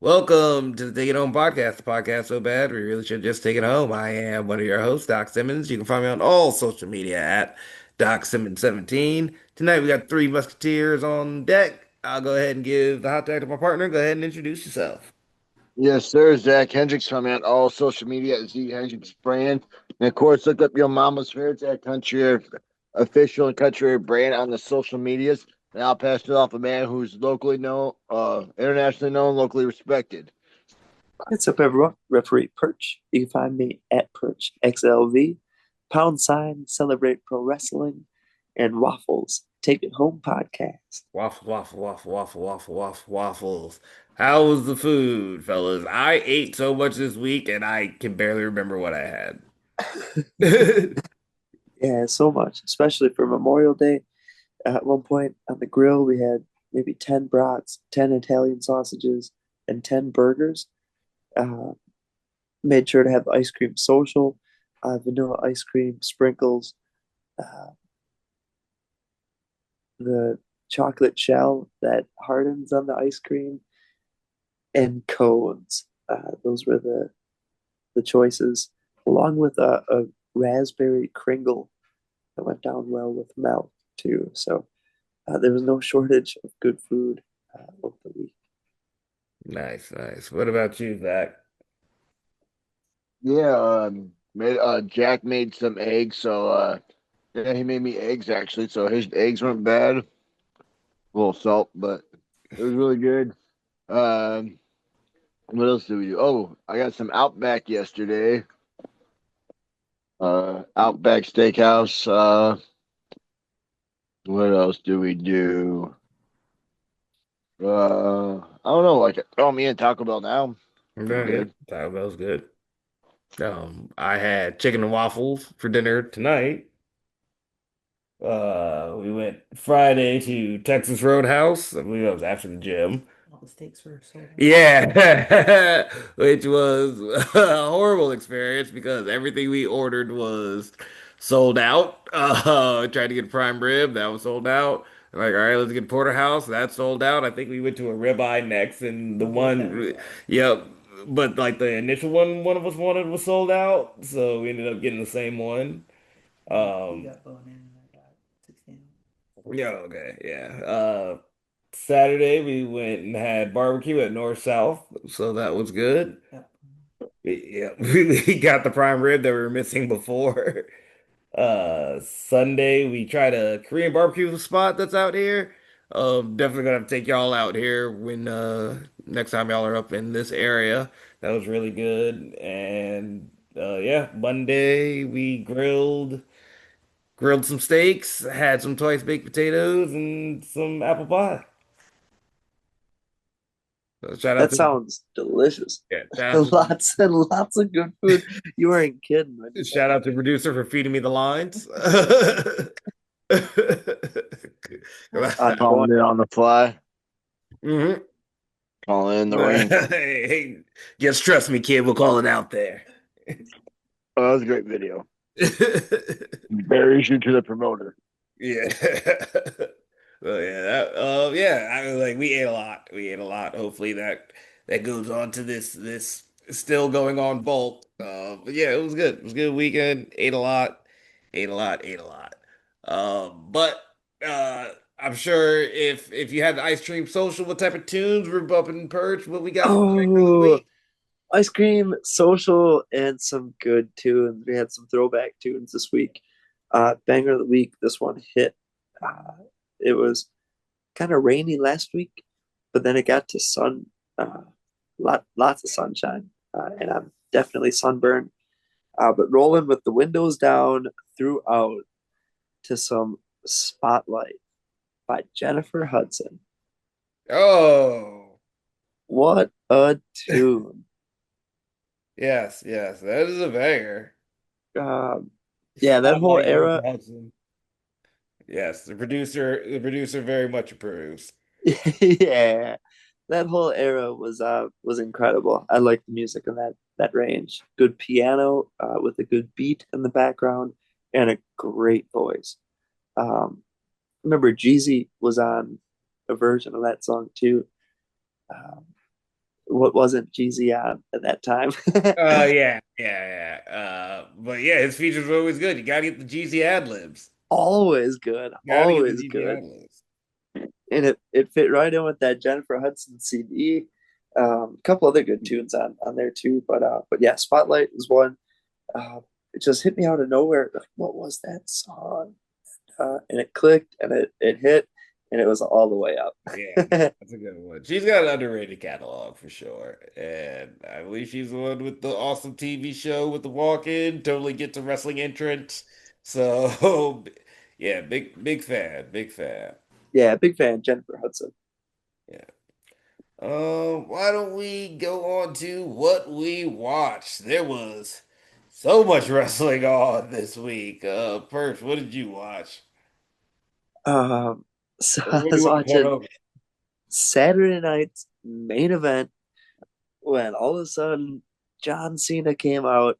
Welcome to the Take It Home podcast, the podcast so bad we really should just take it home. I am one of your hosts, Doc Simmons. You can find me on all social media at Doc Simmons 17. Tonight we got three musketeers on deck. I'll go ahead and give the hot tag to my partner. Go ahead and introduce yourself. Yes, sir. Zach Hendricks from me on all social media at Z Hendricks Brand. And of course, look up your mama's favorites at Country Air official and Country Air Brand on the social medias. And I'll pass it off a man who's locally known, internationally known, locally respected. What's up, everyone? Referee Perch. You can find me at Perch XLV, pound sign, celebrate pro wrestling, and waffles. Take it home podcast. Waffle, waffle, waffle, waffle, waffle, waffle, waffles. How was the food, fellas? I ate so much this week and I can barely remember what I had. Yeah, so much, especially for Memorial Day. At one point on the grill, we had maybe 10 brats, 10 Italian sausages, and 10 burgers. Uh, Made sure to have the ice cream social, vanilla ice cream, sprinkles, uh, the chocolate shell that hardens on the ice cream, and cones. Those were the choices, along with a raspberry kringle that went down well with milk too. So there was no shortage of good food over the week. Nice, nice. What about you, Zach? Yeah, made Jack made some eggs, so yeah, he made me eggs actually. So his eggs weren't bad, a little salt, but it was really good. Um, what else did we do? Oh, I got some Outback yesterday. Outback Steakhouse. What else do we do? I don't know. Like, oh, me and Taco Bell now. Pretty Yeah, yeah. good. Taco Bell's good. I had chicken and waffles for dinner tonight. We went Friday to Texas Roadhouse. I believe that was after the gym. All the steaks were sold out. Yeah, which was a horrible experience because everything we ordered was sold out. Tried to get prime rib, that was sold out. Like, all right, let's get porterhouse, that's sold out. I think we went to a ribeye next, and the Okay, that was one, all. yep. But like the initial one of us wanted was sold out, so we ended up getting the same one. You Um, got bone in and I got 16. yeah, okay, yeah. Saturday we went and had barbecue at North South, so that was good. Yep. Yeah, we got the prime rib that we were missing before. Sunday we tried a Korean barbecue spot that's out here. Definitely gonna have to take y'all out here when next time y'all are up in this area. That was really good. And yeah, Monday we grilled some steaks, had some twice baked potatoes and some apple pie. So shout out That to yeah, sounds delicious. yeah, shout out to Lots and lots of good food. You weren't kidding when you said shout out that. to producer for feeding me the lines. On Calling point. it on the fly. Mhm. Calling in the ring. Hey, just trust me, kid. We'll call it out there. Oh, that was a great video. Buries you to the promoter. Yeah. Well, yeah, yeah. I was like, we ate a lot. We ate a lot. Hopefully that goes on to this still going on bulk. But yeah, it was good. It was a good weekend. Ate a lot. Ate a lot. Ate a lot. But I'm sure if you had the ice cream social, what type of tunes we're bumping Perch? What we got for the Oh, week? ice cream, social, and some good tunes. We had some throwback tunes this week. Banger of the week. This one hit. Uh, it was kind of rainy last week, but then it got to lots of sunshine, and I'm definitely sunburned. But rolling with the windows down throughout to some Spotlight by Jennifer Hudson. Oh. What a tune! Yes, yes, that is a banger. Um, yeah, that whole Spotlight Jennifer era. Hudson. Yes, the producer very much approves. Yeah, that whole era was incredible. I like the music in that range. Good piano with a good beat in the background and a great voice. Remember Jeezy was on a version of that song too. Um, what wasn't Jeezy on at that time. Yeah. But yeah, his features were always good. You gotta get the Jeezy ad libs. Always good, Gotta get the always Jeezy good. ad libs. And it fit right in with that Jennifer Hudson CD. A couple other good tunes on there too, but yeah, Spotlight is one. It just hit me out of nowhere. Like, what was that song? And it clicked and it hit and it was all the way up. Yeah, that's a good one. She's got an underrated catalog for sure. And I believe she's the one with the awesome TV show with the walk-in, totally gets a wrestling entrance. So yeah, big fan, big fan. Yeah, big fan, Jennifer Hudson. Yeah. Why don't we go on to what we watched? There was so much wrestling on this week. Perch, what did you watch? So Or I what do you was want to point watching over? Saturday night's main event when all of a sudden John Cena came out.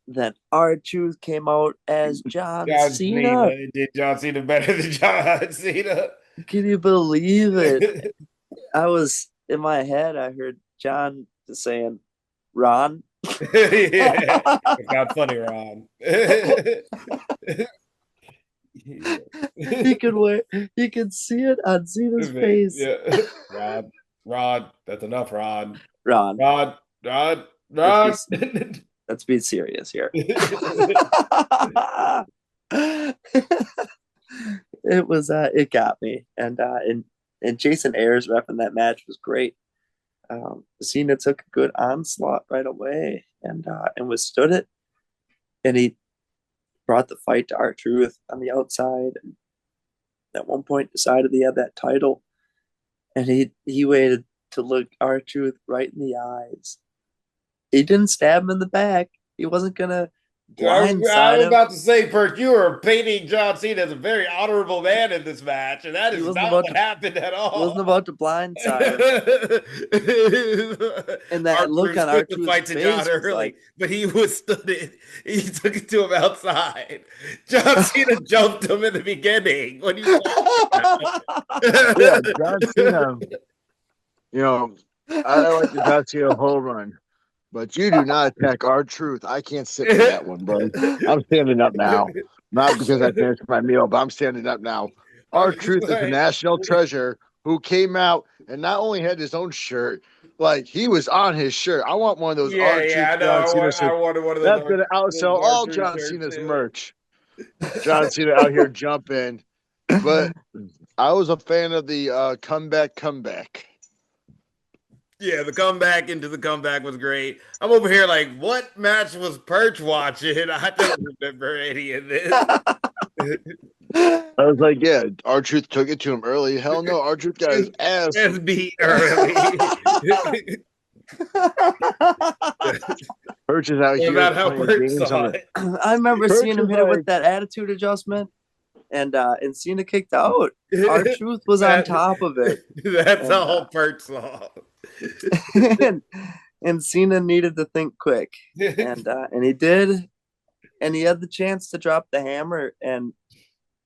Then R-Truth came out as John John Cena. Cena. Did John Cena better than John Cena? Can you believe it? I was in my head. I heard John saying, "Ron." Yeah, it's not funny, Ron. He could wait. He could see it on Cena's face. Yeah. Rod, that's enough, Rod. Ron, Rod, let's be Rod. let's be serious here. It got me, and Jason Ayers repping that match was great. Cena took a good onslaught right away and withstood it, and he brought the fight to R-Truth on the outside, and at one point decided he had that title, and he waited to look R-Truth right in the eyes. He didn't stab him in the back. He wasn't gonna I blindside was him. about to say, Perk, you were painting John Cena as a very honorable man in this match, and that He is wasn't not about what to. happened at He wasn't all. about to blindside him. And that look Arthur on took the R-Truth's fight to John face was early, like, but he withstood it. He took it to him outside. John Cena jumped him in the beginning. What are you Yeah, talking John about? Cena. You know, I like the John Cena whole run, but you do not attack R-Truth. I can't sit for that one, bro. I'm standing up now. Not because I finished my meal, but I'm standing up now. I'm just R-Truth is a like, national treasure who came out and not only had his own shirt, like he was on his shirt. I want one of those yeah, R-Truth I know. John Cena I shirts. wanted one of That's gonna those outsell all Arthur John shirts Cena's too. merch. John Cena out here jumping, but I was a fan of the comeback. Yeah, the comeback into the comeback was great. I'm over here like, what match was Perch watching? I don't remember any of this. I was like, yeah, R-Truth took it to him early. Hell no, R-Truth got his ass. SB early. Perch is out Is here that how playing Perch games on saw the. it? I remember Perch seeing him is hit it with like, that attitude adjustment, and Cena kicked out. R-Truth was on top of it, That's and all Perch saw. and, and Cena needed to think quick, and he did, and he had the chance to drop the hammer, and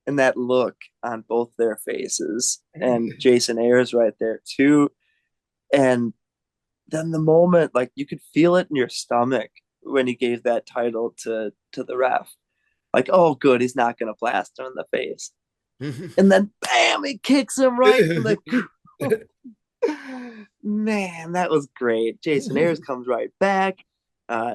that look on both their faces, and Jason Ayers right there too, and then the moment, like you could feel it in your stomach when he gave that title to the ref. Like, oh, good, he's not gonna blast him in the face. And then, bam, he kicks him right in the. Man, that was great. Jason Ayers comes right back.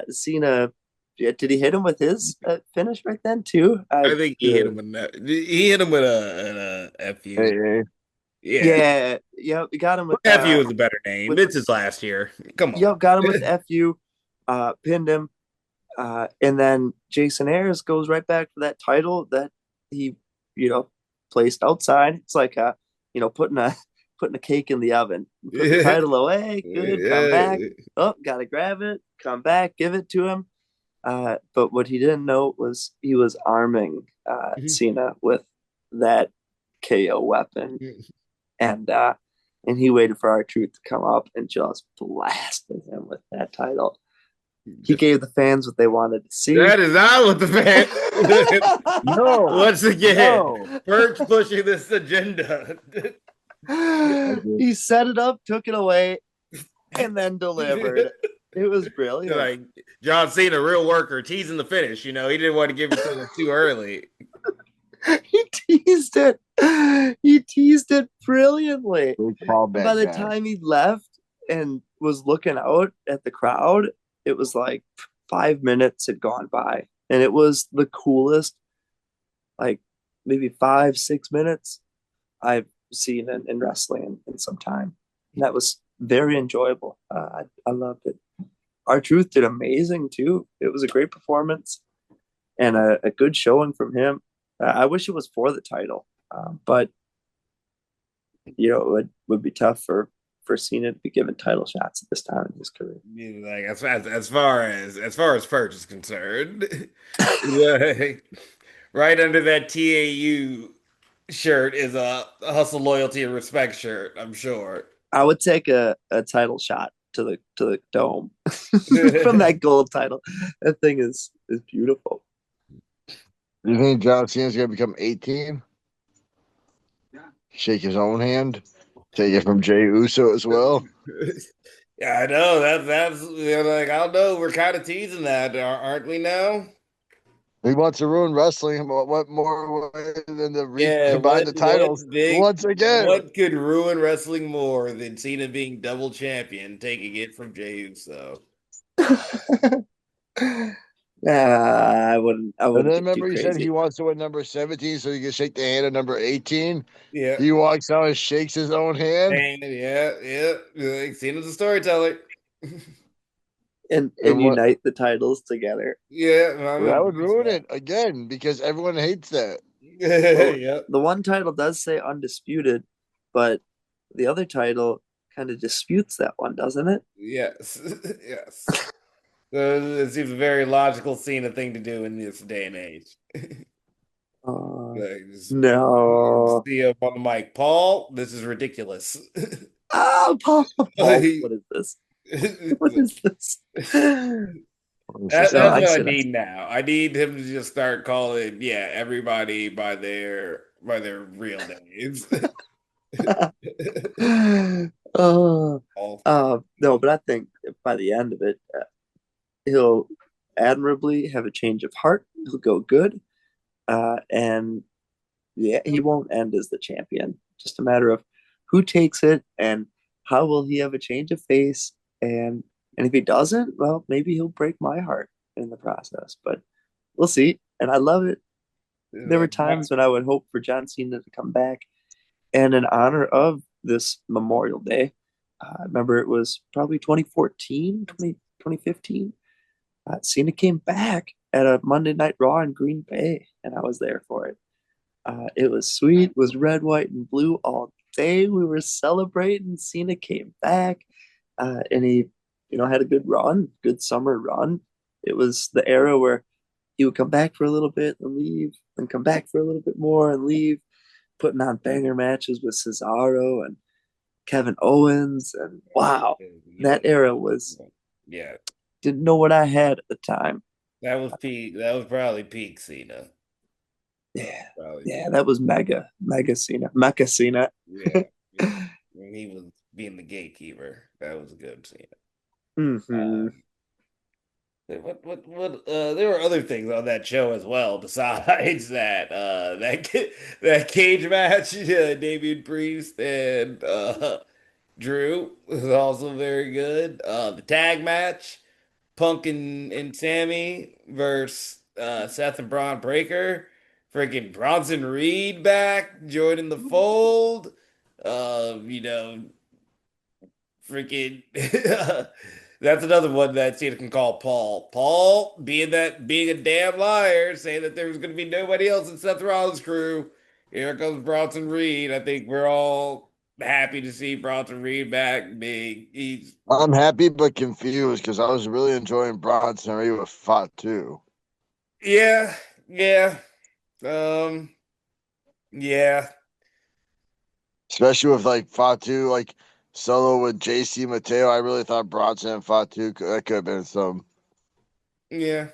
Cena, did he hit him with his finish right then too? I think he hit him with that. He hit him with a FU. hey, Yeah. Yeah, yep, got him with FU is a better name. with It's his last year. Come on. yep, got him with the FU, pinned him, and then Jason Ayers goes right back for that title that he, placed outside. It's like putting a cake in the oven. Put the title away, good, come back. Oh, gotta grab it, come back, give it to him. But what he didn't know was he was arming Cena with that KO weapon, and he waited for R-Truth to come up and just blasted him with that title. He gave the fans what they wanted to see. That is not what the fans. no, Once again, no. Perch pushing this agenda. He set it up, took it away, and then delivered. It was brilliant. Like John Cena, real worker, teasing the finish. You know, he didn't want to give it to us too early. He teased it. He teased it brilliantly. Big callback By the guy. time he left and was looking out at the crowd, it was like 5 minutes had gone by. And it was the coolest, like maybe 5, 6 minutes I've seen in wrestling in some time. And that was very enjoyable. I loved it. R-Truth did amazing too. It was a great performance and a good showing from him. I wish it was for the title, but it would be tough for Cena to be given title shots at this time in his career. Like as far as Perch is concerned, like, right under that TAU shirt is a hustle, loyalty, and respect shirt. I'm sure. I would take a title shot to the dome from that gold title. That thing is beautiful. Do you think John Cena's gonna become 18? Shake his own hand? Take it from Jey Uso as well? Yeah, I know that's like I don't know. We're kind of teasing that, aren't we now? He wants to ruin wrestling. What more way than to Yeah, recombine the titles once again? what could ruin wrestling more than Cena being double champion, taking it from Jey Uso? I And wouldn't then get too remember he said he crazy. wants to win number 17 so he can shake the hand of number 18. Yeah, He walks out and shakes his own hand. and yeah. Like, Cena's a storyteller. And And what unite the titles together. Yeah, I that mean, would ruin it again because everyone hates that. Well, yeah, the one title does say undisputed, but the other title kind of disputes that one, doesn't it? yes, yes. It seems a very logical Cena thing to do in this day and age. Like, No. see him on the mic, Paul. This is ridiculous. Oh, Paul. Paul, Like, what is this? What is this? It's just No, that's I'd what I say that's. need now. I need him to just start calling, yeah, everybody by their real names. Oh, All no, but I think by the end of it, he'll admirably have a change of heart. He'll go good, and yeah, he won't end as the champion. Just a matter of who takes it and how will he have a change of face. And if he doesn't, well, maybe he'll break my heart in the process. But we'll see. And I love it. There were times when I would hope for John Cena to come back. And in honor of this Memorial Day, I remember it was probably 2014, 2015. Cena came back at a Monday Night Raw in Green Bay, and I was there for it. It was sweet. It was red, white, and blue all day. We were celebrating. Cena came back, and he had a good run, good summer run. It was the era where he would come back for a little bit and leave, and come back for a little bit more and leave, putting on banger matches with Cesaro and Kevin Owens. And wow, that era was yeah, didn't know what I had at the time. that was peak. That was probably peak Cena. Yeah, Probably yeah, peak. that was mega Cena, Mecha Cena. Yeah, yeah. When he was being the gatekeeper, that was a good Cena. Hmm. There were other things on that show as well besides that cage match. Damian Priest and Drew was also very good. The tag match, Punk and Sammy versus Seth and Braun Breaker. Freaking Bronson Reed back joining the fold. You know, freaking that's another one that Cena can call Paul. Paul being a damn liar, saying that there was gonna be nobody else in Seth Rollins' crew. Here comes Bronson Reed. I think we're all happy to see Bronson Reed back. He's I'm happy but confused because I was really enjoying Bronson Reed with Fatu. yeah, yeah. Um yeah. Especially with like Fatu, like solo with JC Mateo. I really thought Bronson and Fatu that could have been some. Yeah.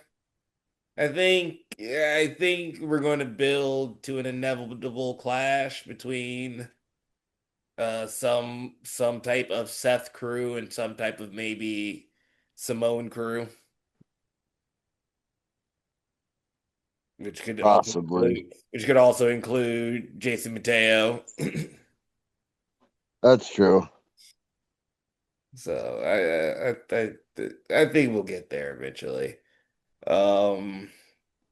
I think we're going to build to an inevitable clash between some type of Seth crew and some type of maybe Simone crew, Possibly. which could also include Jason Mateo. That's true. So I think we'll get there eventually. Um,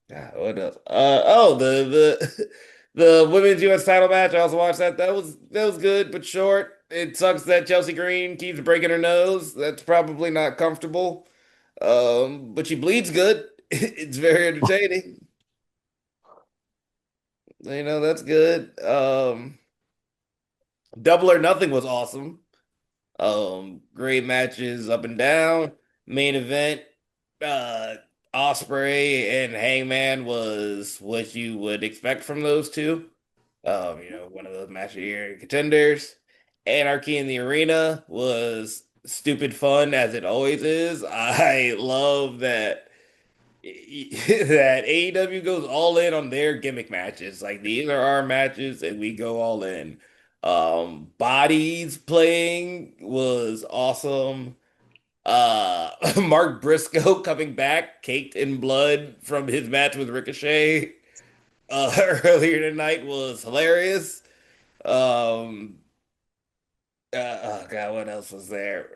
yeah, what else? The the women's U.S. title match. I also watched that. That was good but short. It sucks that Chelsea Green keeps breaking her nose. That's probably not comfortable. But she bleeds good. It's very entertaining. That's good. Double or Nothing was awesome. Great matches up and down. Main event, uh, Osprey and Hangman was what you would expect from those two. One of those match of the year contenders. Anarchy in the Arena was stupid fun as it always is. I love that that AEW goes all in on their gimmick matches. Like these are our matches and we go all in. Bodies playing was awesome. Mark Briscoe coming back, caked in blood from his match with Ricochet earlier tonight was hilarious. Um, oh God, what else was there?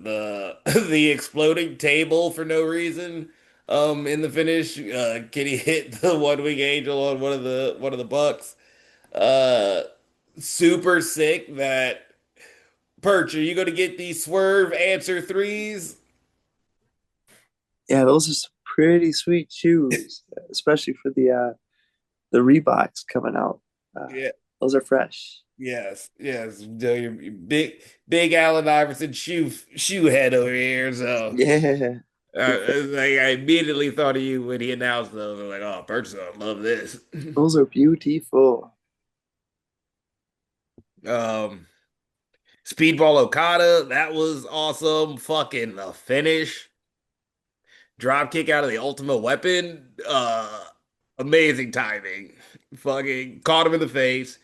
The the exploding table for no reason. In the finish, Kenny hit the one wing angel on one of the Bucks. Uh, Super sick that Perch. Are you going to get these swerve answer threes? Yeah, those are some pretty sweet shoes, especially for the Reeboks coming out. Uh, Yeah. those are fresh. Yes, yes. Your big Allen Iverson shoe head over here. So Yeah, like I immediately thought of you when he announced those. I'm like, oh, Perk's gonna love this. those are beautiful. Um, Speedball Okada, that was awesome. Fucking the finish, drop kick out of the Ultimate Weapon. Amazing timing. Fucking caught him in the face.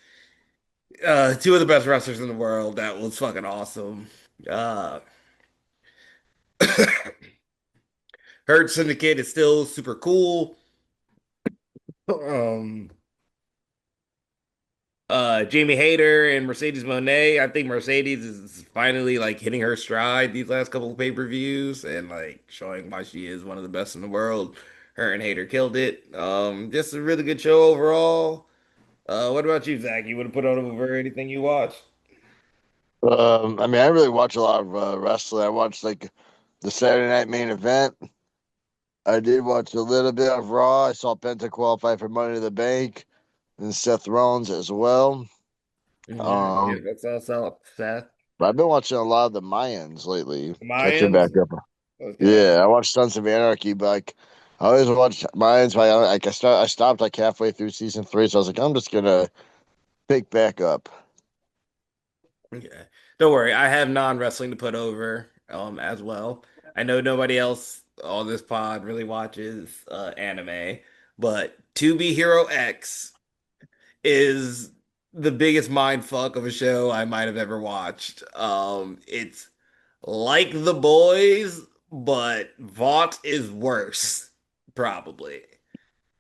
Two of the best wrestlers in the world. That was fucking awesome. Uh, Hurt Syndicate is still super cool. Um, Jamie Hayter and Mercedes Moné. I think Mercedes is finally like hitting her stride these last couple of pay-per-views and like showing why she is one of the best in the world. Her and Hayter killed it. Just a really good show overall. What about you, Zach? You would have put on over anything you watched? I mean, I really watch a lot of wrestling. I watched like the Saturday night main event. I did watch a little bit of Raw. I saw Penta qualify for Money in the Bank and Seth Rollins as well. Yeah, yeah, Um, that's also Seth. but I've been watching a lot of the Mayans lately, catching Mayans. back up. Okay. Yeah, I watched Sons of Anarchy, but like I always watch Mayans. But I stopped like halfway through season three, so I was like, I'm just gonna pick back up. Okay. Don't worry, I have non-wrestling to put over as well. I know nobody else on this pod really watches anime, but To Be Hero X is the biggest mind fuck of a show I might have ever watched. It's like The Boys, but Vought is worse, probably.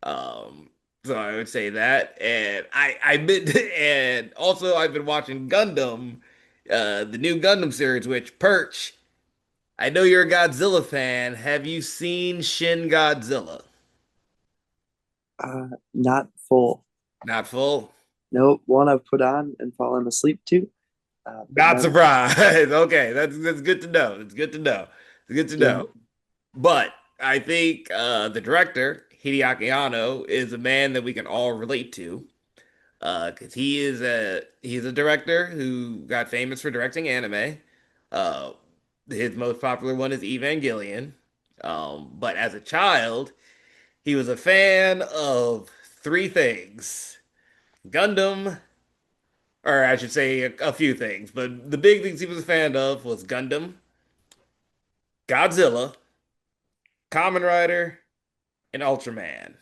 Um, so I would say that, and I've been, and also I've been watching Gundam, the new Gundam series, which Perch. I know you're a Godzilla fan. Have you seen Shin Godzilla? Not full. Not full. Nope, one I've put on and fallen asleep to, but Not never. surprised. Okay, that's good to know. It's good to know. It's good to Yeah, know. But I think the director Hideaki Anno is a man that we can all relate to. Because he's a director who got famous for directing anime. Uh, his most popular one is Evangelion. But as a child, he was a fan of three things: Gundam, or I should say a few things, but the big things he was a fan of was Gundam, Godzilla, Kamen Rider, and Ultraman.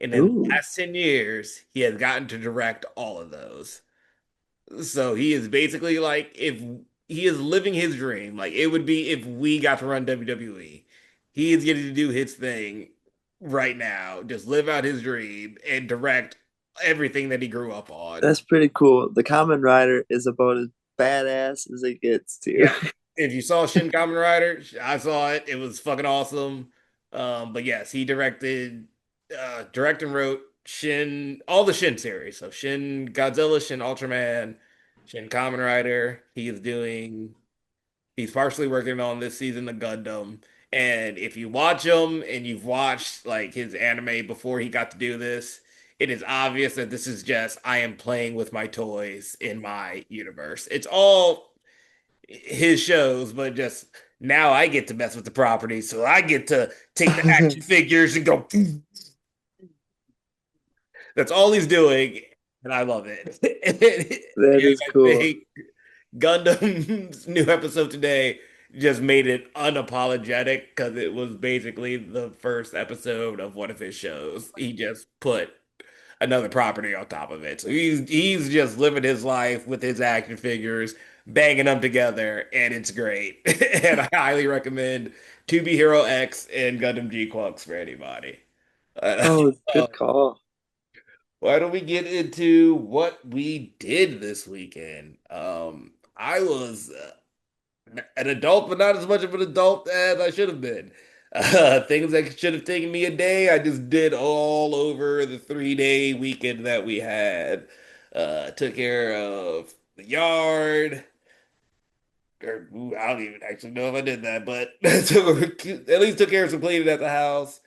And in the ooh, last 10 years, he has gotten to direct all of those. So he is basically like if he is living his dream, like it would be if we got to run WWE. He is getting to do his thing right now, just live out his dream and direct everything that he grew up on. That's pretty cool. The Common Rider is about as badass as it gets to. Yeah. If you saw Shin Kamen Rider, I saw it. It was fucking awesome. But yes, he directed and wrote Shin, all the Shin series. So Shin Godzilla, Shin Ultraman, Shin Kamen Rider. He's partially working on this season of Gundam. And if you watch him and you've watched like his anime before he got to do this, it is obvious that this is just I am playing with my toys in my universe. It's all his shows, but just now I get to mess with the property, so I get to take the action figures and go. That's all he's doing, and I love it. That And is I cool. think Gundam's new episode today just made it unapologetic because it was basically the first episode of one of his shows. He just put another property on top of it. So he's just living his life with his action figures, banging them together, and it's great. And I highly recommend 2B Hero X and Gundam G Quunks for anybody. Uh, Oh, uh, good call. why don't we get into what we did this weekend? I was an adult, but not as much of an adult as I should have been. Things that should have taken me a day, I just did all over the 3-day weekend that we had. Took care of the yard. Or, ooh, I don't even actually know if I did that, but at least took care of some cleaning at the house.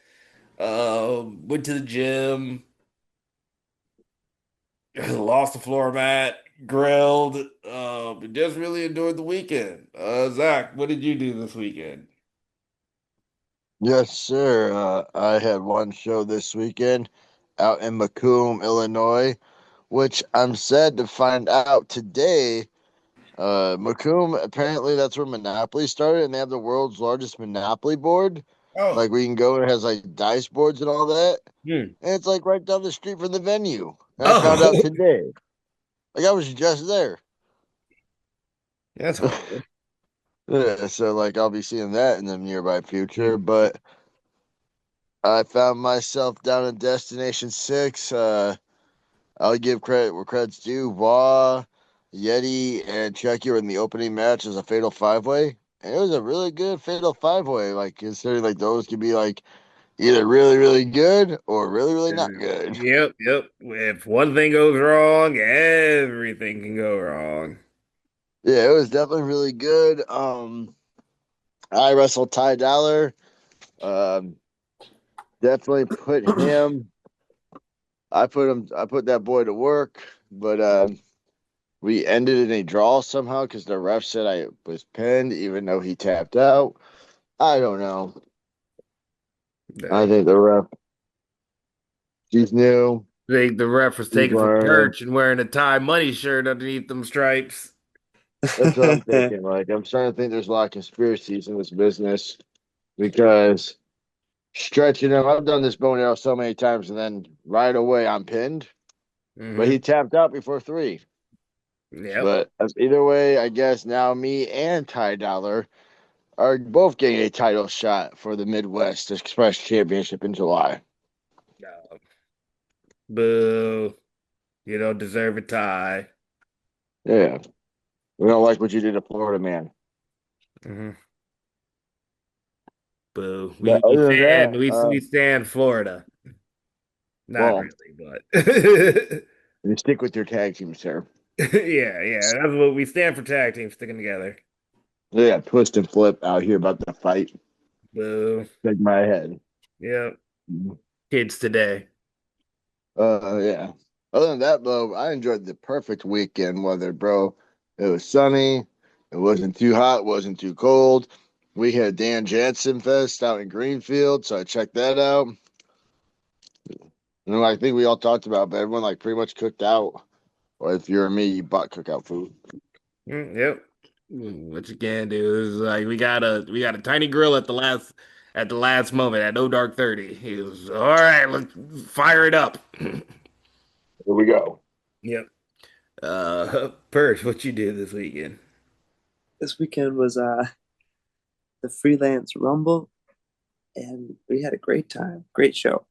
Went to the gym, lost the floor mat, grilled. Just really enjoyed the weekend. Zach, what did you do this weekend? Yes, sir. I had one show this weekend out in Macomb, Illinois, which I'm sad to find out today. Macomb, apparently that's where Monopoly started, and they have the world's largest Monopoly board. Oh, Like we can go, it has like dice boards and all that, hmm. and it's like right down the street from the venue. And I found out Oh, today. Like I was just there. that's horrible. Yeah, so like I'll be seeing that in the nearby future, Hmm. but I found myself down in Destination Six. I'll give credit where credit's due. Wah, Yeti, and Chucky were in the opening match as a fatal five way. And it was a really good fatal five way. Like considering like those could be like either really, really good or really, really not good. Yep, yep. If one thing goes wrong, everything can go wrong. Yeah, it was definitely really good. I wrestled Ty Dollar. Um, definitely put him. I put that boy to work, but we ended in a draw somehow because the ref said I was pinned, even though he tapped out. I don't know. I The, think the ref, he's new. the ref was He's taken from learning. Perch and wearing a tie money shirt underneath them stripes. That's what I'm thinking. Like, I'm starting to think there's a lot of conspiracies in this business because stretching him, I've done this bone arrow so many times, and then right away I'm pinned. But Hmm. he tapped out before three. Yep. But either way, I guess now me and Ty Dollar are both getting a title shot for the Midwest Express Championship in July. No. Boo. You don't deserve a tie. Yeah. We don't like what you did to Florida, man. Hmm. Boo. But We other than stand that, we stand Florida. Not well, really, but you stick with your tag team, sir. yeah, yeah. That's what we stand for tag team sticking together. Yeah, twist and flip out here about the fight. Boo. Shake my head. Yep. Kids today. Yeah. Other than that, though, I enjoyed the perfect weekend weather, bro. It was sunny. It wasn't too hot. Wasn't too cold. We had Dan Jansen Fest out in Greenfield, so I checked that out. You know, I think we all talked about, but everyone like pretty much cooked out. Or if you're me, you bought cookout food. Yep. What you can do is like we got a tiny grill at the last moment at No Dark 30. He was all right, let's fire it up. Here we go. Yep. Perch, what you do this weekend? This weekend was the freelance rumble, and we had a great time. Great show.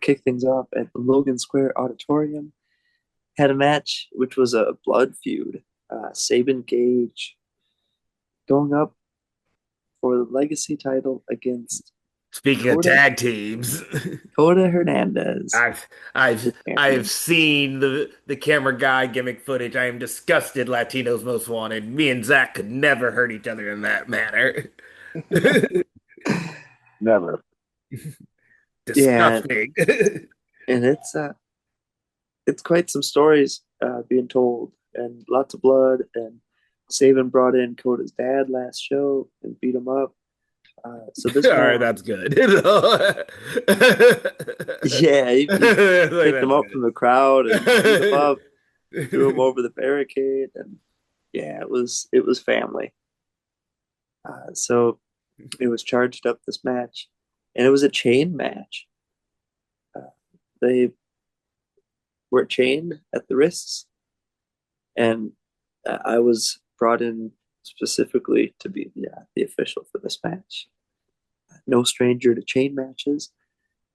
Kicked things off at the Logan Square Auditorium. Had a match which was a blood feud. Sabin Gage going up for the legacy title against Speaking of Coda tag teams, Coda Hernandez, I've I've the I've champion. seen the camera guy gimmick footage. I am disgusted. Latinos Most Wanted. Me and Zach could never hurt each other in that manner. Never. Yeah, Disgusting. and it's quite some stories being told, and lots of blood. And Sabin brought in Coda's dad last show and beat him up. So this All right, match, that's good. yeah, he Like, picked him that's up from the crowd and beat him up, threw him good. over the barricade, and yeah, it was family. So it was charged up this match, and it was a chain match. Uh, they were chained at the wrists, and I was brought in specifically to be the official for this match. No stranger to chain matches.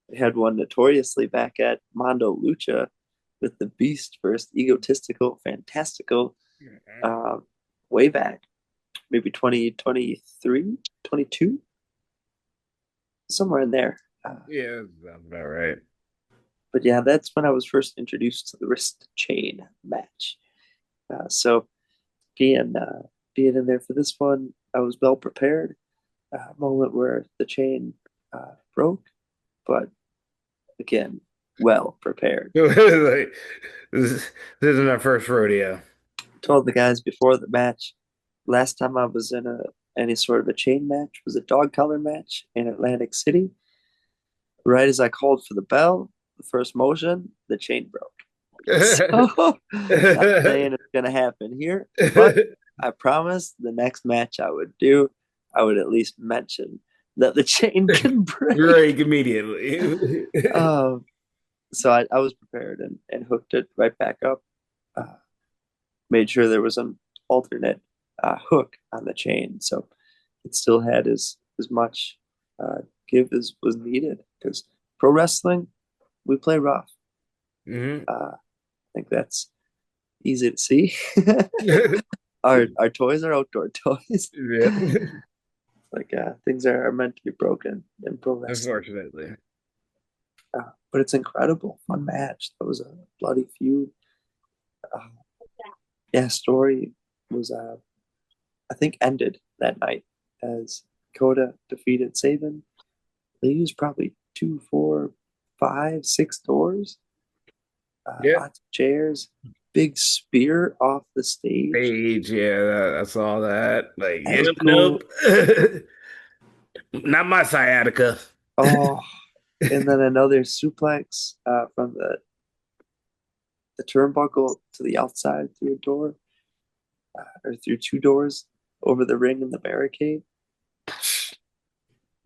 We had one notoriously back at Mondo Lucha with the Beast versus Egotistical Fantastical uh, way back, maybe 2023, 22, somewhere in there. Yeah, that's about right. But yeah, that's when I was first introduced to the wrist chain match. So being being in there for this one, I was well prepared. Moment where the chain broke, but again, well prepared. Like, this isn't our first rodeo. Told the guys before the match, last time I was in a any sort of a chain match was a dog collar match in Atlantic City. Right as I called for the bell, the first motion, the chain broke. So, not saying it's gonna happen here, but I promised the next match I would do, I would at least mention that the chain can break. Break immediately. Um, so I was prepared and hooked it right back up. Uh, Made sure there was an alternate hook on the chain, so it still had as much give as was needed. Because pro wrestling, we play rough. Mhm. I think that's easy to see. Our toys are outdoor toys. Yep. Like things are meant to be broken in pro wrestling. Unfortunately. But it's incredible, fun match. That was a bloody feud. Uh, yeah, story was I think ended that night as Coda defeated Saban. They used probably two, four, five, six doors, Yeah. lots of chairs, big spear off the stage. Age, yeah, I saw that. Like, That yep, was nope. cool. Not my sciatica. Oh, and then another suplex from the turnbuckle to the outside through a door or through two doors over the ring and the barricade.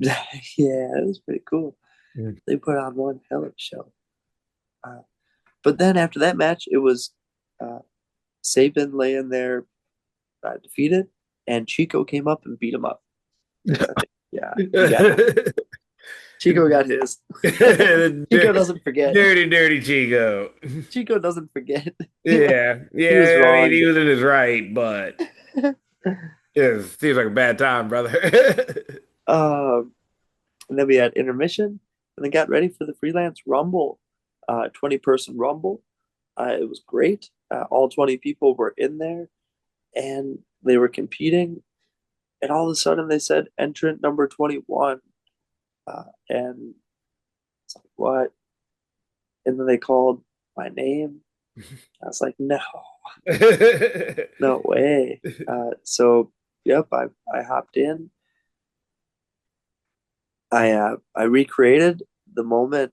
Yeah, it was pretty cool. Mm. They put on one hell of a show. Uh, but then after that match, it was uh, Saban laying there defeated, and Chico came up and beat him up. I think, yeah, he got Chico got his. Chico doesn't forget. Dirty, dirty Chico. Chico doesn't forget. Yeah, He was yeah. I mean, wrong. he was in his right, but it seems like a bad time, brother. um, and then we had intermission, and then got ready for the freelance rumble, 20-person rumble. It was great. All 20 people were in there, and they were competing. And all of a sudden, they said entrant number 21, and it's like what? And then they called my name. I was like, no, no way. So, yep, I hopped in. I recreated the moment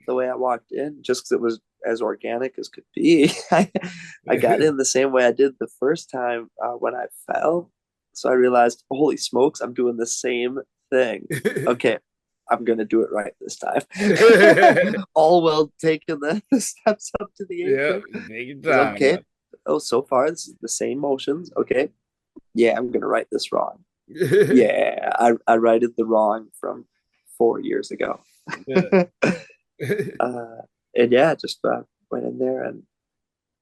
the way I walked in, just because it was as organic as could be. I got in the same way I did the first time when I fell. So I realized, holy smokes, I'm doing the same thing. Okay, I'm gonna do it right this time. All while taking the steps up to the Yeah, apron. take your Because time, okay, bud. oh, so far this is the same motions. Okay, yeah, I'm gonna write this wrong. Yeah, I righted the wrong from 4 years ago. Yeah. uh, and yeah, just went in there and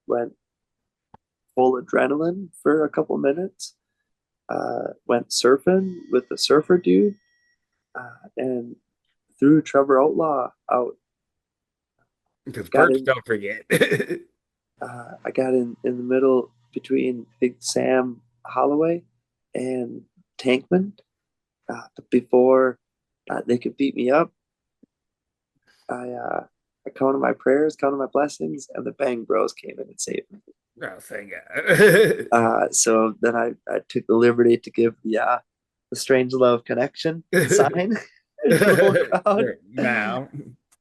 went full adrenaline for a couple minutes. Went surfing with the surfer dude, and threw Trevor Outlaw out. Because Got Perch, in. don't forget. I got in the middle between Big Sam Holloway and Tankman. But before they could beat me up, I counted my prayers, counted my blessings, and the Bang Bros came in and saved me. Oh, thank God. So then I took the liberty to give the Strange Love Connection sign to the whole crowd. Now.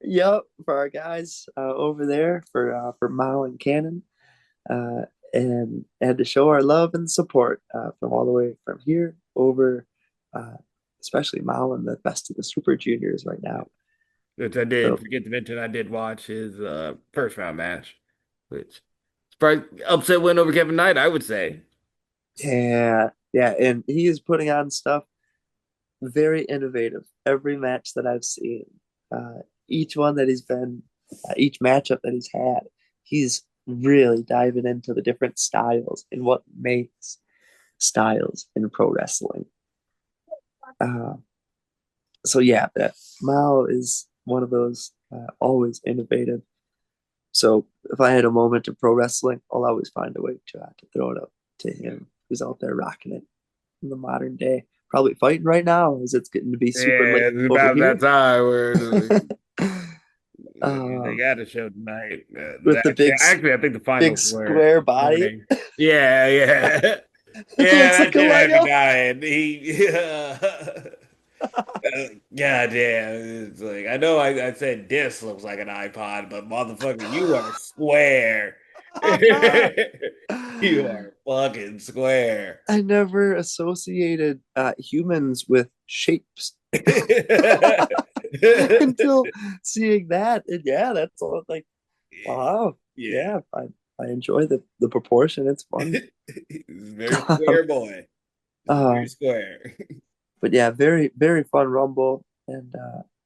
Yep, for our guys over there for Mao and Cannon, and to show our love and support from all the way from here over, uh, especially Mao and the best of the Super Juniors right now. Which I did So forget to mention, I did watch his first round match, which probably upset win over Kevin Knight, I would say. yeah, yeah, and he is putting on stuff very innovative. Every match that I've seen, uh, each one that he's been, each matchup that he's had, he's really diving into the different styles and what makes styles in pro wrestling. Uh, so yeah, that Mao is one of those always innovative. So if I had a moment of pro wrestling, I'll always find a way to throw it up to him, who's out there rocking it in the modern day. Probably fighting right now as it's getting to be super Yeah, late it's over about that here. time where they um, got a show tonight. with the Actually, I think the big finals were square body. morning. Yeah, yeah. It Yeah, looks that like a shit had me Lego. dying. God damn. It's like, I know I said this looks like an iPod, but motherfucker, you are square. You are fucking square. I never associated humans with shapes until seeing that. And yeah, that's all like, wow. Yeah. Yeah, I enjoy the proportion. It's fun. He's a very square boy. He's very um, square. but yeah, very, very fun Rumble. And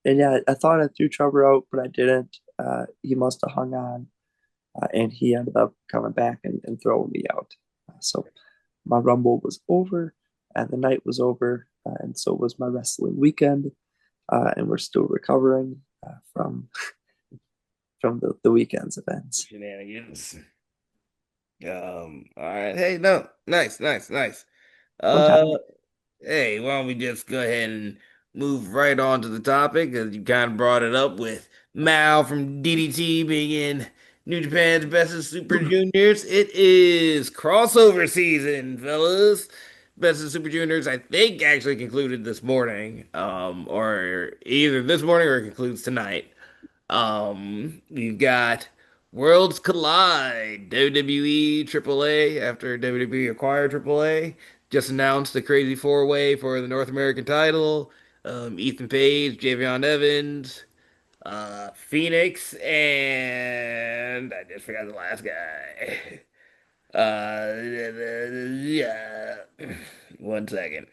yeah, I thought I threw Trevor out, but I didn't. He must have hung on, and he ended up coming back and throwing me out. So my Rumble was over, and the night was over, and so was my wrestling weekend. And we're still recovering from the weekend's events. Shenanigans. All right. Hey, no. Nice, nice, nice. Fun Uh, time. Hey, why don't we just go ahead and move right on to the topic, because you kind of brought it up with Mao from DDT being in New Japan's Best of Super Juniors. It is crossover season, fellas. Best of Super Juniors, I think, actually concluded this morning, or either this morning or it concludes tonight. We've got Worlds Collide, WWE AAA after WWE acquired AAA. Just announced the Crazy Four Way for the North American title. Ethan Page, Javion Evans, Phoenix, and I just forgot the last guy. Yeah. One second.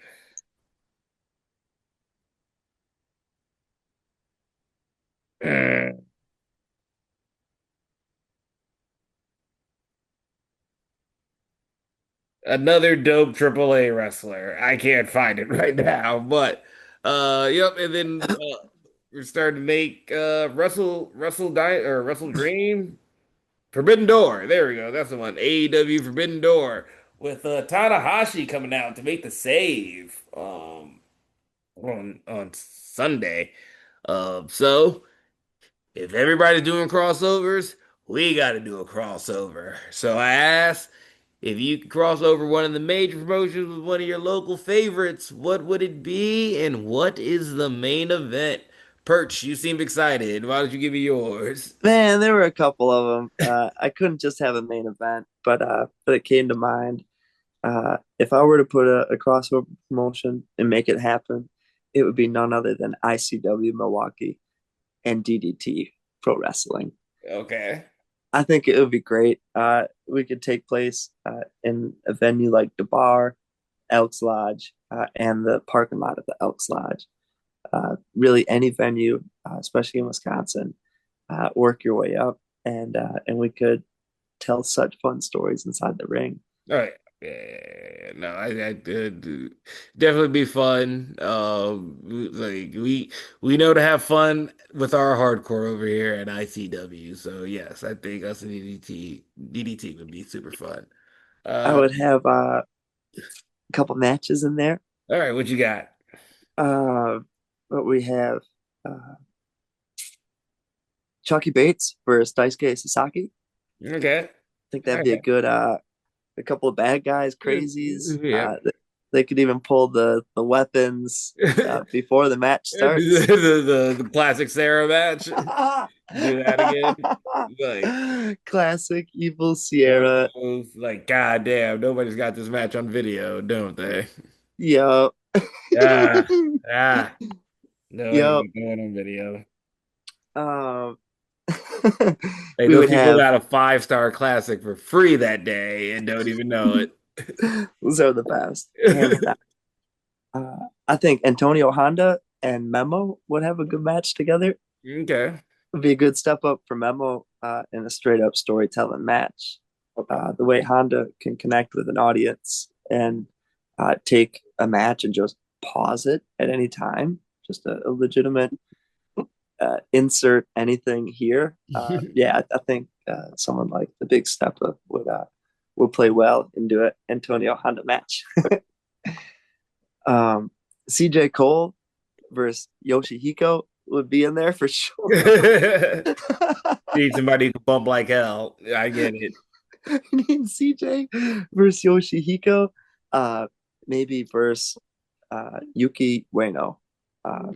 Another dope AAA wrestler. I can't find it right now, but yep. And then we're starting to make Wrestle Dream Forbidden Door. There we go. That's the one. AEW Forbidden Door with Tanahashi coming out to make the save on Sunday. So if everybody's doing crossovers, we got to do a crossover. So I asked, if you could cross over one of the major promotions with one of your local favorites, what would it be and what is the main event? Perch, you seem excited. Why don't you give me yours? Man, there were a couple of them. I couldn't just have a main event, but it came to mind. If I were to put a crossover promotion and make it happen, it would be none other than ICW Milwaukee and DDT Pro Wrestling. Okay. I think it would be great. We could take place in a venue like the bar, Elks Lodge, and the parking lot of the Elks Lodge. Really, any venue, especially in Wisconsin, work your way up, and we could tell such fun stories inside the ring. All right. Yeah, no, I could definitely be fun. Like we know to have fun with our hardcore over here at ICW. So yes, I think us and DDT would be super fun. I Uh, would have a couple matches in there. all right, what you got? Uh, but we have uh, Chucky Bates versus Daisuke Sasaki. Okay. I think All that'd be a right. good a couple of bad guys, crazies. Yep. They could even pull the weapons before the match starts. The classic Sarah match. Do that again. Like, Classic Evil Sierra. like, God damn, nobody's got this match on video, don't they? Yo. Yeah. Ah. Nobody's Yo. got going on video. Um, Hey, we those would people have got a 5-star classic for free that day and don't even know it. those are the best, hands down. I think Antonio Honda and Memo would have a good match together. Okay. Would be a good step up for Memo in a straight up storytelling match. The way Honda can connect with an audience and take a match and just pause it at any time, just a legitimate insert anything here. Yeah, I think someone like the Big Stepper would play well into an Antonio Honda match. CJ Cole versus Yoshihiko would be in there for sure. Need somebody who can bump like hell. I get it. I mean, CJ versus Yoshihiko, uh, maybe versus Yuki Ueno. Uh,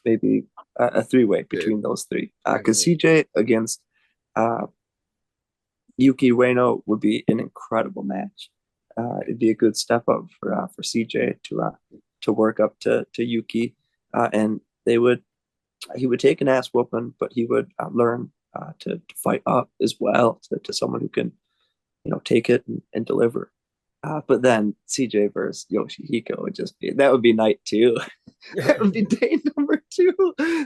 maybe a three-way Good. between those three. Because CJ against uh, Yuki Ueno would be an incredible match. It'd be a good step up for CJ to work up to Yuki, and he would take an ass whooping, but he would learn to fight up as well to someone who can take it and deliver. But then CJ versus Yoshihiko would just be that would be night two. That would be day number two.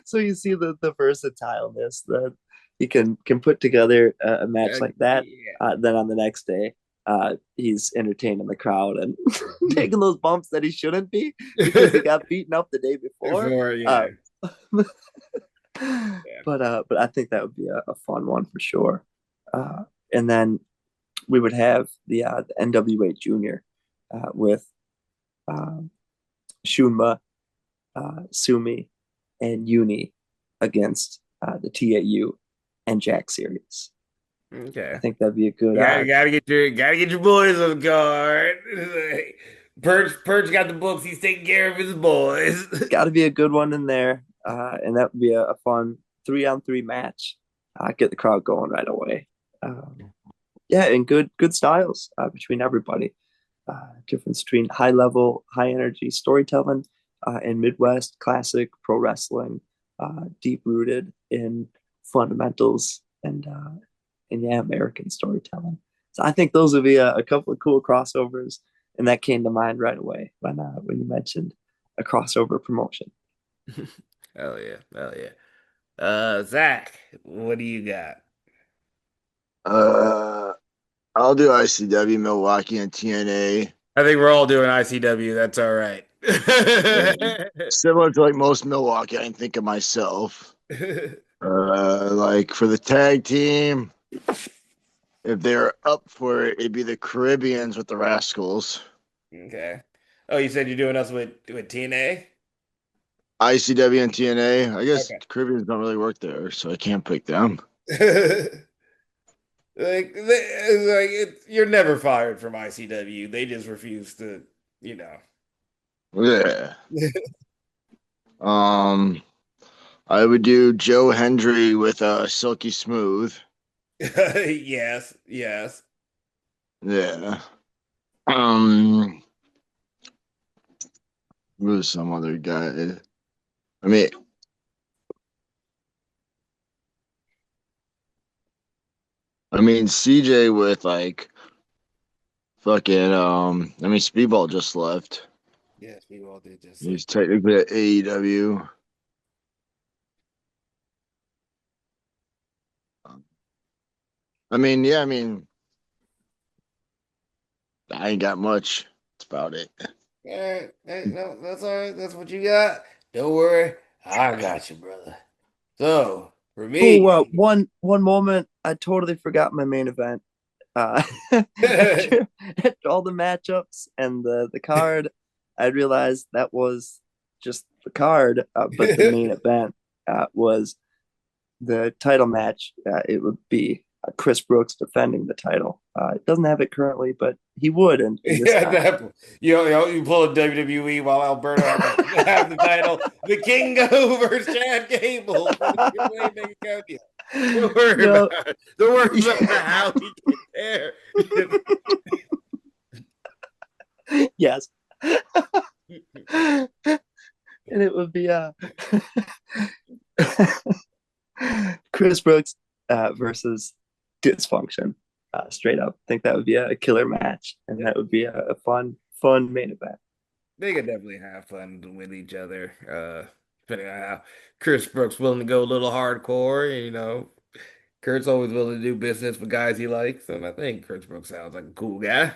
So you see the versatileness that he can put together a match like that. Then on the next day, he's entertaining the crowd and taking those bumps that he shouldn't be because he got beaten up the day before. Yeah. But I think that would be a fun one for sure. And then we would have the NWA Junior with Shunma, Sumi, and Uni against the TAU and Jack Series. Okay. I think that'd be a good. Gotta get your boys on guard. Perch got the books. He's taking care of his boys. Got to be a good one in there, and that would be a fun 3-on-3 match. Get the crowd going right away. Yeah, and good styles between everybody. Difference between high level, high energy storytelling and Midwest classic pro wrestling, deep rooted in fundamentals and yeah, American storytelling. So I think those would be a couple of cool crossovers, and that came to mind right away when you mentioned a crossover promotion. Hell yeah, hell yeah. Zach, what do you got? Uh, I'll do ICW, Milwaukee, and TNA. I think we're all doing ICW. That's all right. Yeah. Similar to like most Milwaukee, I didn't think of myself. Like for the tag team, if they're up for it, it'd be the Caribbeans with the Rascals. Okay. Oh, you said you're doing us with TNA? ICW and TNA. I guess Okay. Caribbeans don't really work there, so I can't pick them. You're never fired from ICW. They just refuse to, you know. Yeah. I would do Joe Hendry with Silky Smooth. Yes, yes. Yeah. Um, who's some other guy? I mean, I mean, CJ with like fucking I mean, Speedball just left. Yes, we all did just He's like technically at AEW. I mean, yeah, I mean, I ain't got much. That's about it. no, that's all right. That's what you got. Don't worry, I got you, brother. So for Oh, me, one moment, I totally forgot my main event. Uh, after all the matchups and the card, I realized that was just the card, but the main event was the title match. It would be Chris Brooks defending the title. It doesn't have it currently, but he would in this yeah, time. you pull a WWE while Alberto have the title. The Kingo versus Chad Gable for the Triple A Mega Champion. Don't worry No, about it. Don't worry about how he get there. yes, and it would be Chris Brooks versus Dysfunction. Straight up, I think that would be a killer match, and that would be a fun main event. They could definitely have fun with each other. Depending on how Chris Brooks willing to go a little hardcore, Kurt's always willing to do business with guys he likes, and I think Chris Brooks sounds like a cool guy.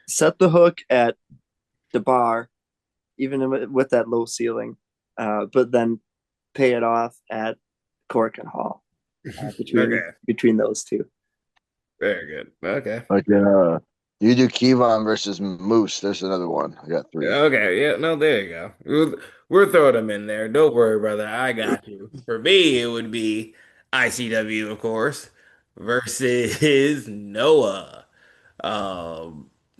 Set the hook at the bar, even with that low ceiling, but then pay it off at Cork and Hall between Okay, between those two. very good. Okay. Like, you do Kevon versus Moose. There's another one. I got three. Okay, yeah, no, there you go. We're throwing them in there. Don't worry, brother. I got you. For me, it would be ICW, of course, versus Noah.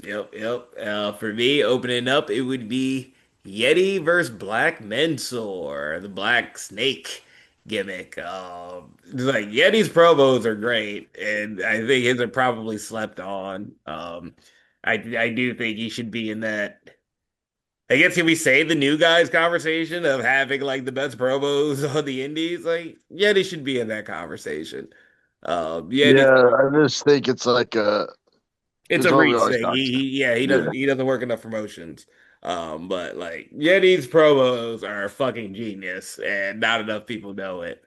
Yep. For me, opening up, it would be Yeti versus Black Mensor, the Black Snake gimmick. Like Yeti's promos are great, and I think his are probably slept on. I do think he should be in that. I guess can we say the new guys conversation of having like the best promos on the indies? Like Yeti should be in that conversation. Yeti's Yeah, I just think it's like It's it's a what we Reese always thing. talked about. Yeah, Yeah. he doesn't work enough promotions. But like Yeti's promos are fucking genius, and not enough people know it.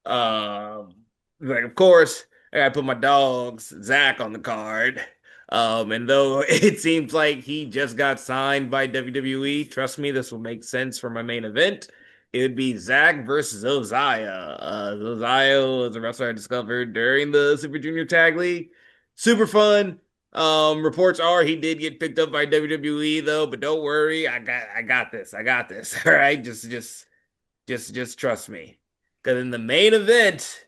Um, like of course, I gotta put my dogs Zach on the card. And though it seems like he just got signed by WWE, trust me, this will make sense for my main event. It would be Zach versus Ozaya. Ozaya was a wrestler I discovered during the Super Junior Tag League. Super fun. Reports are he did get picked up by WWE though, but don't worry, I got this. I got this. All right, just trust me. Because in the main event,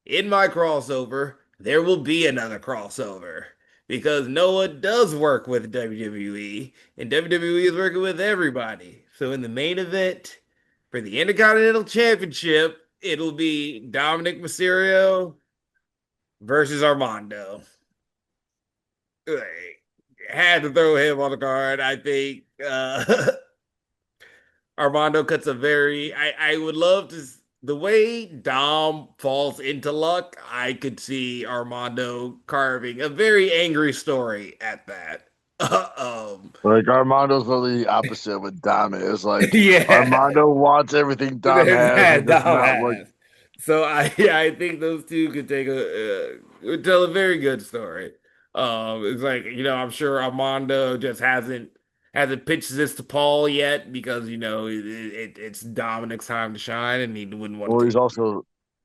in my crossover, there will be another crossover. Because Noah does work with WWE, and WWE is working with everybody. So in the main event, for the Intercontinental Championship, it'll be Dominic Mysterio versus Armando. Like, had to throw him on the card. I think Armando cuts a very. I would love to. The way Dom falls into luck, I could see Armando carving a very angry story at that. um, Like Armando's really the opposite of what Dom is. Like yeah, Armando wants everything Dom has and that does Dom not want. has. So I think those two could take would tell a very good story. It's like I'm sure Armando just hasn't pitched this to Paul yet because it's Dominic's time to shine and he wouldn't want Well, to take.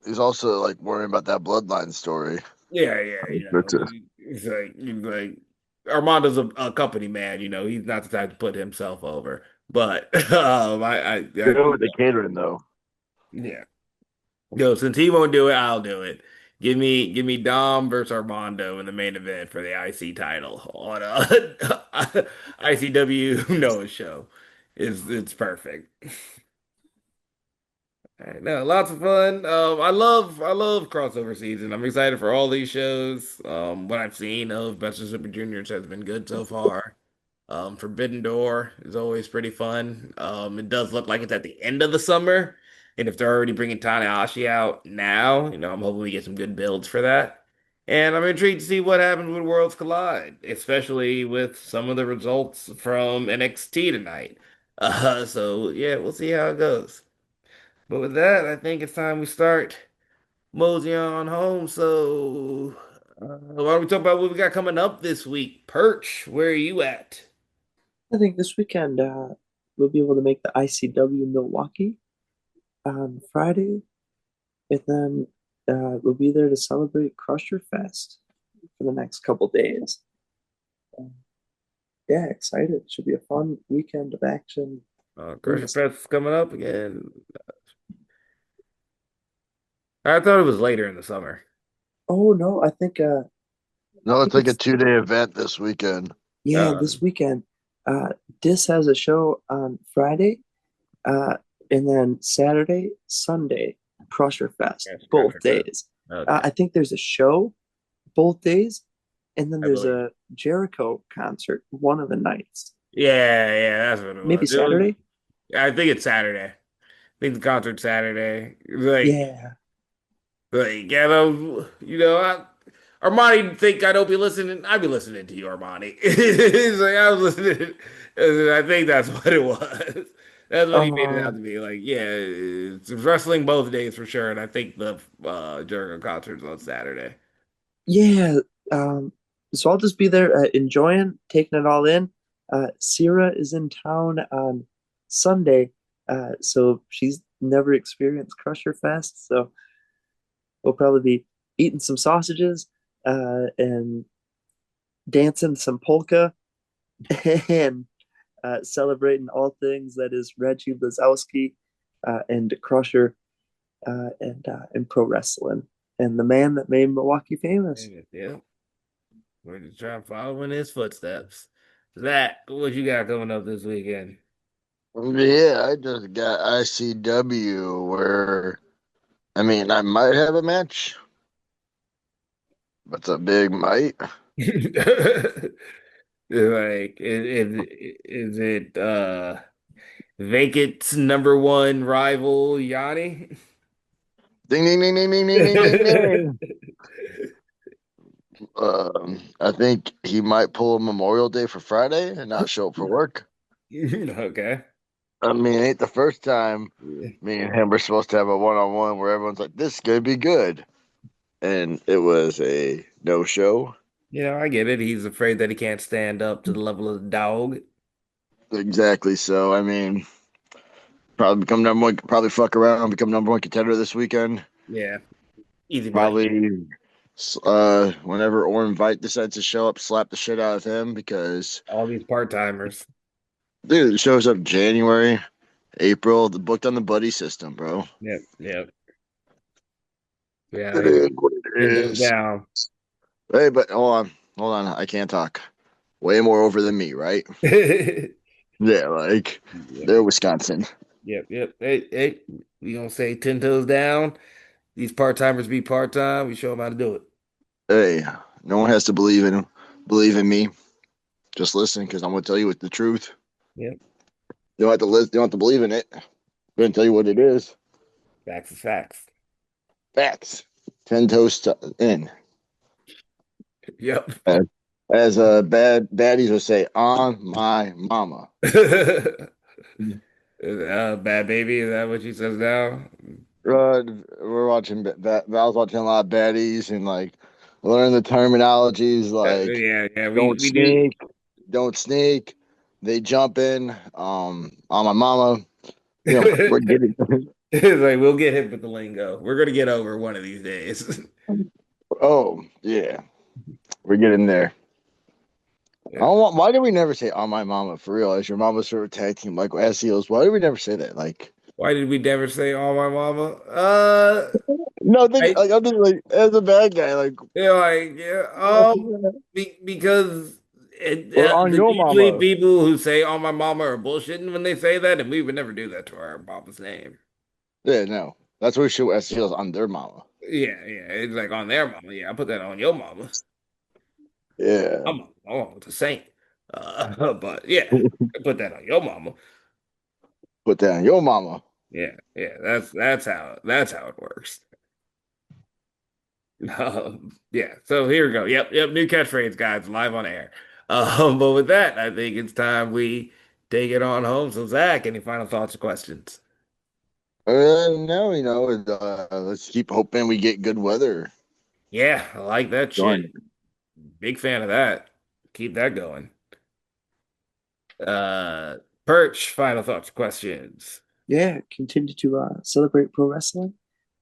he's also like worrying about that bloodline story. Yeah, That's it. he's like Armando's a company man. He's not the type to put himself over. But I Good with the catering though. yeah. Yo, since he won't do it, I'll do it. Give me Dom versus Armando in the main event for the IC title on ICW Noah show. It's perfect. All right, no, lots of fun. I love crossover season. I'm excited for all these shows. What I've seen of Best of Super Juniors has been good so far. Forbidden Door is always pretty fun. It does look like it's at the end of the summer. And if they're already bringing Tanahashi out now, I'm hoping we get some good builds for that. And I'm intrigued to see what happens when Worlds collide, especially with some of the results from NXT tonight. So yeah, we'll see how it goes. But with that, I think it's time we start mosey on home. So why don't we talk about what we got coming up this week? Perch, where are you at? I think this weekend we'll be able to make the ICW Milwaukee on Friday, and then we'll be there to celebrate Crusher Fest for the next couple days. Um, yeah, excited. Should be a fun weekend of action. In Crusher this. Fest is coming up again. I thought it was later in the summer. Oh no, No, I it's think like a it's 2 day event this weekend. yeah, Uh, this weekend. Dis has a show on Friday, uh, and then Saturday, Sunday, Crusher Fest, yes, both Crusher Fest. days. Okay, I think there's a show both days, and then I there's believe. a Jericho concert one of the nights. Yeah, yeah, that's what it Maybe was. It was. Saturday? I think it's Saturday. I think the concert's Saturday. Yeah. Yeah, Armani think I don't be listening. I be listening to you, Armani. It's like I was listening. I think that's what it was. That's what he made it out Um, to be. Like, yeah, it's wrestling both days for sure. And I think the Jericho concert's on Saturday. yeah. Um, so I'll just be there enjoying, taking it all in. Sierra is in town on Sunday, so she's never experienced Crusher Fest, so we'll probably be eating some sausages and dancing some polka and celebrating all things that is Reggie Lazowski and Crusher and pro wrestling and the man that made Milwaukee famous. Yeah, we're just trying to follow in his footsteps. That what you got coming up this weekend? Yeah, I just got ICW where, I mean, I might have a match, but it's a big might. Like, is it Vacant's number one rival Yanni? Ding, ding, ding, ding, ding, ding, ding, ding, ding. I think he might pull a Memorial Day for Friday and not show up for work. Okay. I mean, it ain't the first time me and him were supposed to have a one-on-one where everyone's like, this is gonna be good. And it was a no-show. I get it. He's afraid that he can't stand up to the level of the dog. Exactly. So, I mean, probably become number one, probably fuck around, become number one contender this weekend. Yeah, easy money. Probably, whenever Orin Vite decides to show up, slap the shit out of him because, All these part-timers. dude, it shows up January, April, the booked on the buddy system, bro. Yep, yep. Yeah, It is what it it goes is. down. Hey, but hold on, I can't talk. Way more over than me, right? Yeah, like Yep, they're Wisconsin. yep, yep. Hey, we gonna say 10 toes down. These part-timers be part-time. We show them how to do it. Hey, no one has to believe in me. Just listen, because I'm gonna tell you what the truth. Yep, You don't have to listen. You don't have to believe in it. I'm gonna tell you what it is. facts is facts. Facts. 10 toes in. Yep. As, bad baddies would say, on my mama. Bad baby, is that what she says now? We're watching. Val's watching a lot of baddies and like learn the terminologies like Yeah, yeah, don't we do. sneak, don't sneak. They jump in. On my mama. We're getting. It's like we'll get hip with the lingo. We're gonna get over one of these days. Oh yeah, we're getting there. I Yeah. don't want, why did we never say on my mama for real? As your mama's sort of tag team like as heels. Why did we never say that? Like Why did we never say "Oh my mama"? no, think I like I'm just like as a bad guy, like because or on your usually mama. people who say "Oh my mama" are bullshitting when they say that, and we would never do that to our mama's name. Yeah, no, that's what we should as heels on their mama. Yeah, yeah, it's like on their mama. Yeah, I put that on your mama. Yeah, My mama's a saint. But yeah, I put that on your mama. put that on your mama. Yeah, yeah, that's how it works. Yeah, so here we go. Yep, yep, new catchphrase, guys, live on air. But with that, I think it's time we take it on home. So, Zach, any final thoughts or questions? No, let's keep hoping we get good weather Yeah, I like that shit. going. Big fan of that. Keep that going. Uh, Perch, final thoughts, questions. Yeah, continue to celebrate pro wrestling.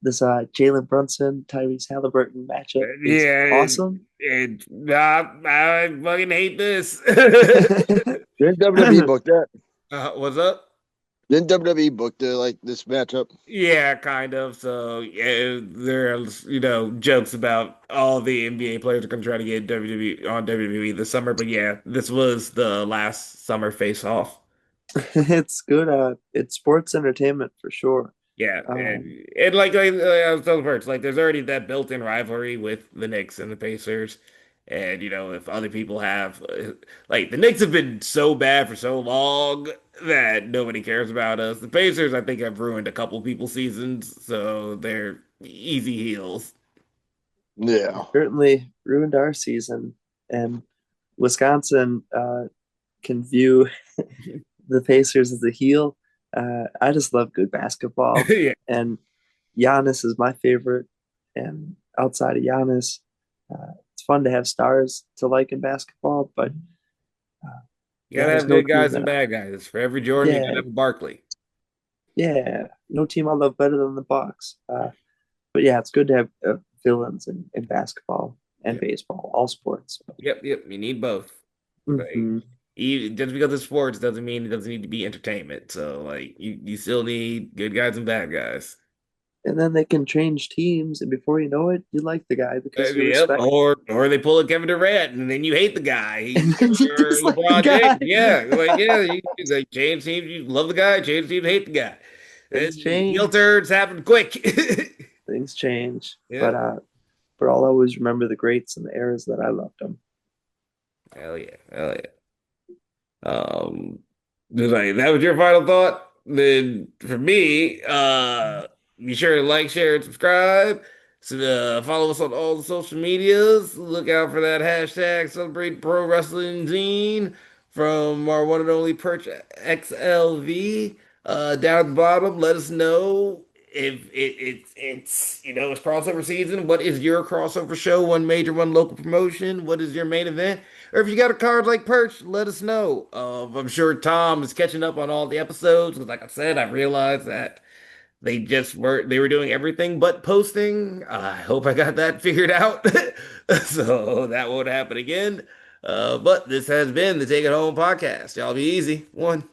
This Jalen Brunson, Tyrese Halliburton matchup is Yeah, awesome. I fucking hate this. Didn't WWE book that? What's up? Didn't WWE book this matchup? Yeah, kind of. So yeah, there's jokes about all the NBA players are gonna try to get WWE on WWE this summer, but yeah, this was the last summer face off. It's good. It's sports entertainment for sure. Yeah, and, Um, and like I was telling Birds, like there's already that built-in rivalry with the Knicks and the Pacers, and if other people have like the Knicks have been so bad for so long that nobody cares about us. The Pacers, I think, have ruined a couple people's seasons, so they're easy heels. Yeah. certainly ruined our season, and Wisconsin can view the Pacers as a heel. I just love good basketball, Yeah, and Giannis is my favorite. And outside of Giannis, it's fun to have stars to like in basketball, but uh, you yeah, gotta there's have no good team guys that and bad guys. For every Jordan, you yeah, gotta have a Barkley. yeah, no team I love better than the Bucks. But yeah, it's good to have villains in basketball and Yep, baseball, all sports. yep, yep. You need both. Like, Hmm. just because it's sports doesn't mean it doesn't need to be entertainment. So, like, you still need good guys and bad guys. And then they can change teams, and before you know it, you like the guy because you Yep. respect. Or they pull a Kevin Durant and then you hate the guy. And then you Or dislike the LeBron guy. James. Yeah, like yeah, you like change teams. You love the guy. Change teams. Hate the guy. Things Heel change. turns happen quick. Things change. Yeah. But I'll always remember the greats and the eras that I loved them. Hell yeah. Hell yeah. Just like that was your final thought. Then for me, be sure to like, share, and subscribe. So follow us on all the social medias. Look out for that hashtag Celebrate Pro Wrestling Zine from our one and only Perch XLV. Down at the bottom, let us know if it's it's crossover season. What is your crossover show? One major, one local promotion. What is your main event? Or if you got a card like Perch, let us know. I'm sure Tom is catching up on all the episodes. 'Cause like I said, I realized that they were doing everything but posting. I hope I got that figured out. So that won't happen again. But this has been the Take It Home podcast. Y'all be easy. One.